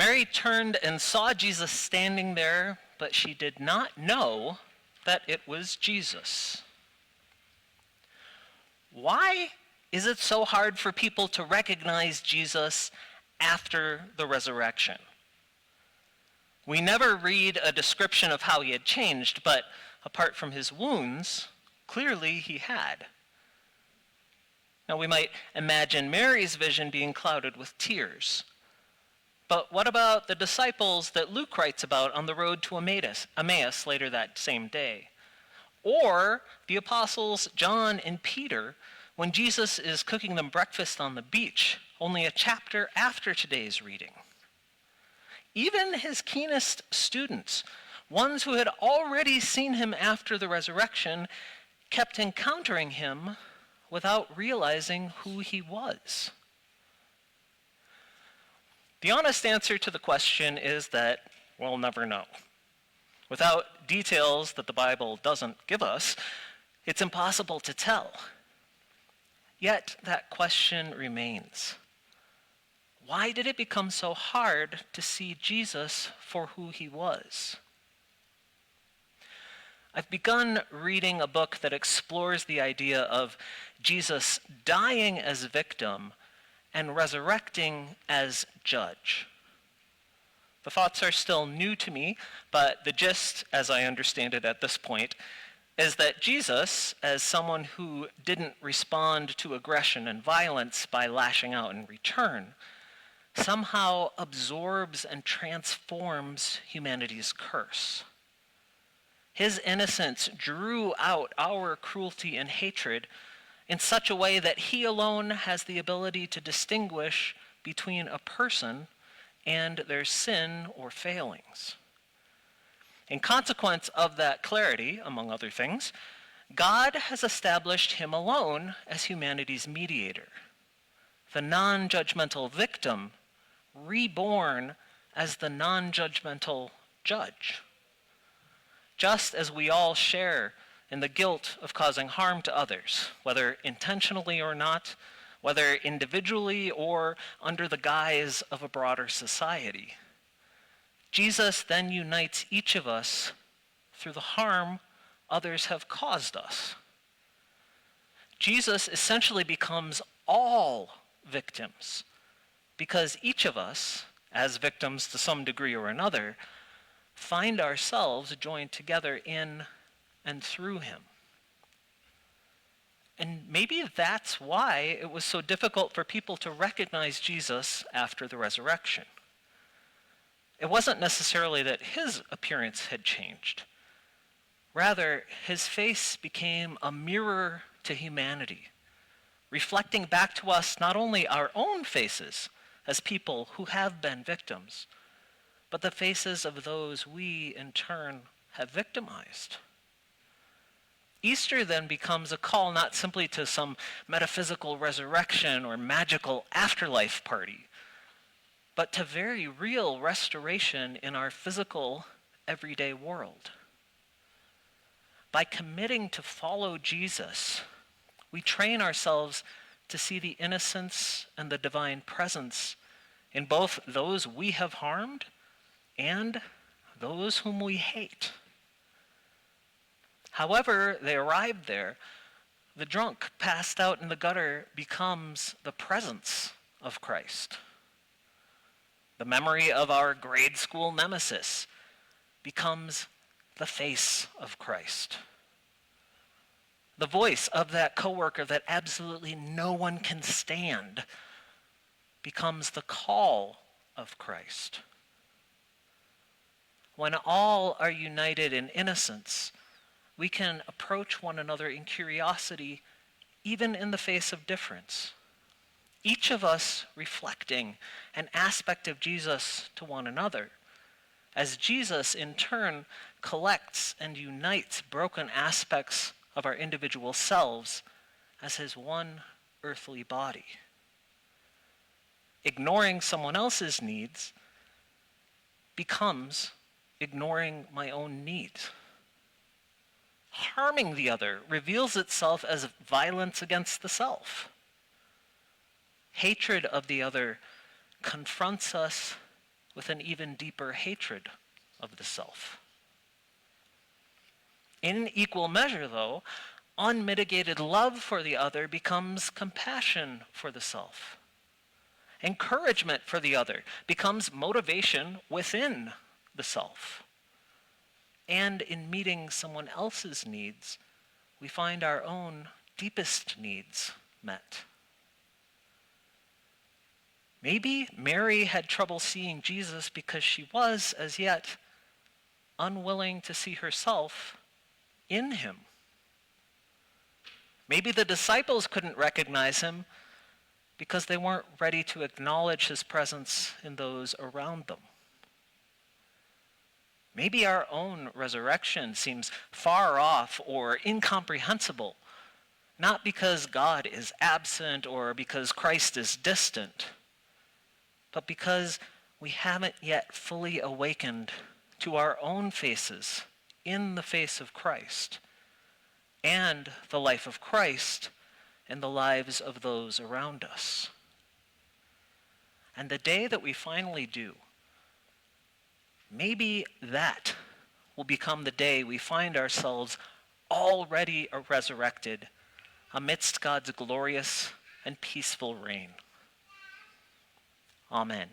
Mary turned and saw Jesus standing there, but she did not know that it was Jesus. Why is it so hard for people to recognize Jesus after the resurrection? We never read a description of how he had changed, but apart from his wounds, clearly he had. Now we might imagine Mary's vision being clouded with tears. But what about the disciples that Luke writes about on the road to Emmaus later that same day? Or the apostles John and Peter when Jesus is cooking them breakfast on the beach, only a chapter after today's reading? Even his keenest students, ones who had already seen him after the resurrection, kept encountering him without realizing who he was. The honest answer to the question is that we'll never know. Without details that the Bible doesn't give us, it's impossible to tell. Yet that question remains. Why did it become so hard to see Jesus for who he was? I've begun reading a book that explores the idea of Jesus dying as victim and resurrecting as judge. The thoughts are still new to me, but the gist, as I understand it at this point, is that Jesus, as someone who didn't respond to aggression and violence by lashing out in return, somehow absorbs and transforms humanity's curse. His innocence drew out our cruelty and hatred in such a way that he alone has the ability to distinguish between a person and their sin or failings. In consequence of that clarity, among other things, God has established him alone as humanity's mediator, the non-judgmental victim reborn as the non-judgmental judge. Just as we all share in the guilt of causing harm to others, whether intentionally or not, whether individually or under the guise of a broader society, Jesus then unites each of us through the harm others have caused us. Jesus essentially becomes all victims, because each of us, as victims to some degree or another, find ourselves joined together in and through him. And maybe that's why it was so difficult for people to recognize Jesus after the resurrection. It wasn't necessarily that his appearance had changed. Rather, his face became a mirror to humanity, reflecting back to us not only our own faces as people who have been victims, but the faces of those we, in turn, have victimized. Easter then becomes a call not simply to some metaphysical resurrection or magical afterlife party, but to very real restoration in our physical, everyday world. By committing to follow Jesus, we train ourselves to see the innocence and the divine presence in both those we have harmed and those whom we hate. However they arrived there, the drunk passed out in the gutter becomes the presence of Christ. The memory of our grade school nemesis becomes the face of Christ. The voice of that coworker that absolutely no one can stand becomes the call of Christ. When all are united in innocence, we can approach one another in curiosity, even in the face of difference. Each of us reflecting an aspect of Jesus to one another, as Jesus in turn collects and unites broken aspects of our individual selves as his one earthly body. Ignoring someone else's needs becomes ignoring my own needs. Harming the other reveals itself as violence against the self. Hatred of the other confronts us with an even deeper hatred of the self. In equal measure, though, unmitigated love for the other becomes compassion for the self. Encouragement for the other becomes motivation within the self. And in meeting someone else's needs, we find our own deepest needs met. Maybe Mary had trouble seeing Jesus because she was, as yet, unwilling to see herself in him. Maybe the disciples couldn't recognize him because they weren't ready to acknowledge his presence in those around them. Maybe our own resurrection seems far off or incomprehensible, not because God is absent or because Christ is distant, but because we haven't yet fully awakened to our own faces in the face of Christ and the life of Christ in the lives of those around us. And the day that we finally do, maybe that will become the day we find ourselves already resurrected amidst God's glorious and peaceful reign. Amen.